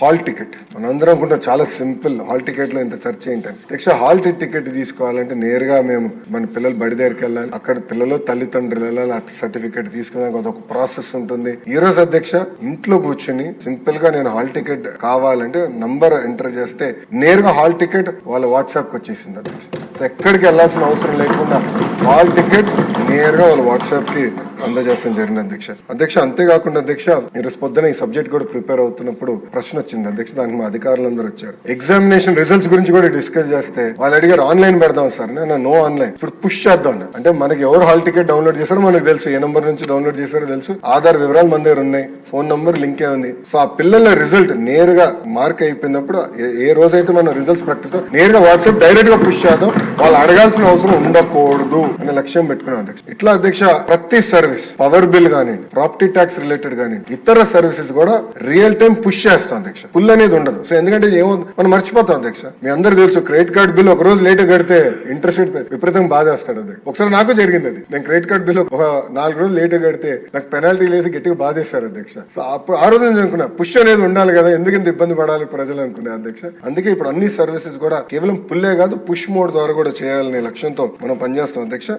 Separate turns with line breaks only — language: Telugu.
Hall ticket. మనందరం అనుకుంటాం చాలా సింపుల్, హాల్ టికెట్ లో ఇంత చర్చ ఏంటని. అధ్యక్ష, హాల్ టికెట్ తీసుకోవాలంటే నేరుగా మేము మన పిల్లలు బడి దగ్గరికి వెళ్ళాలి, అక్కడ పిల్లలు తల్లిదండ్రులు వెళ్ళాలి, సర్టిఫికేట్ తీసుకున్నాక అదొక ప్రాసెస్ ఉంటుంది. ఈ రోజు అధ్యక్ష ఇంట్లో కూర్చుని సింపుల్ గా నేను హాల్ టికెట్ కావాలంటే నంబర్ ఎంటర్ చేస్తే నేరుగా హాల్ టికెట్ వాళ్ళ వాట్సాప్ కి వచ్చేసింది అధ్యక్ష. సో ఎక్కడికి వెళ్ళాల్సిన అవసరం లేకుండా హాల్ టికెట్ నేరుగా వాళ్ళ వాట్సాప్ కి అందజేస్తాం జరిగింది అధ్యక్ష. అధ్యక్ష అంతేకాకుండా అధ్యక్ష ఈరోజు పొద్దున ఈ సబ్జెక్ట్ కూడా ప్రిపేర్ అవుతున్నప్పుడు ప్రశ్న వచ్చింది అధ్యక్ష. దానికి మా అధికారులందరూ వచ్చారు. ఎగ్జామినేషన్ రిజల్ట్స్ గురించి కూడా డిస్కస్ చేస్తే వాళ్ళు అడిగారు ఆన్లైన్ పెడదాం సార్. నేను నో ఆన్లైన్, ఇప్పుడు పుష్ చేద్దాం. అంటే మనకి ఎవరు హాల్ టికెట్ డౌన్లోడ్ చేశారో మనకు తెలుసు, ఏ నంబర్ నుంచి డౌన్లోడ్ చేశారో తెలుసు, ఆధార్ వివరాలు మన దగ్గర ఉన్నాయి, ఫోన్ నంబర్ లింకే ఉంది. సో ఆ పిల్లల రిజల్ట్ నేరుగా మార్క్ అయిపోయినప్పుడు ఏ రోజైతే మనం రిజల్ట్స్ ప్రకటిస్తాం నేరుగా వాట్సాప్ డైరెక్ట్ గా పుష్ చేద్దాం, వాళ్ళు అడగాల్సిన అవసరం ఉండకూడదు అనే లక్ష్యం పెట్టుకున్నాం అధ్యక్ష. ఇట్లా అధ్యక్ష ప్రతి సర్వీస్, పవర్ బిల్ కానీ, ప్రాపర్టీ ట్యాక్స్ రిలేటెడ్ కానీ, ఇతర సర్వీసెస్ కూడా రియల్ టైం పుష్ చేస్తాం అధ్యక్ష. పుల్ అనేది ఉండదు. సో ఎందుకంటే ఏమో మనం మర్చిపోతాం అధ్యక్ష. మీ అందరూ తెలుసు, క్రెడిట్ కార్డ్ బిల్ ఒక రోజు లేట్ కడితే ఇంట్రెస్ట్ రేట్ విపరీతంగా బాధేస్తాడు అధ్యక్ష. ఒకసారి నాకు జరిగింది అది. నేను క్రెడిట్ కార్డ్ బిల్ ఒక 4 రోజులు లేట్ కడితే నాకు పెనాల్టీ వేసి గట్టిగా బాధేస్తారు అధ్యక్ష. సో అప్పుడు ఆ రోజు నేను అనుకున్నా పుష్ అనేది ఉండాలి కదా, ఎందుకంత ఇబ్బంది పడాలి ప్రజలు అనుకున్నా అధ్యక్ష. అందుకే ఇప్పుడు అన్ని సర్వీసెస్ కూడా కేవలం పుల్లే కాదు పుష్ మోడ్ ద్వారా కూడా చేయాలనే లక్ష్యంతో మనం పనిచేస్తాం అధ్యక్ష.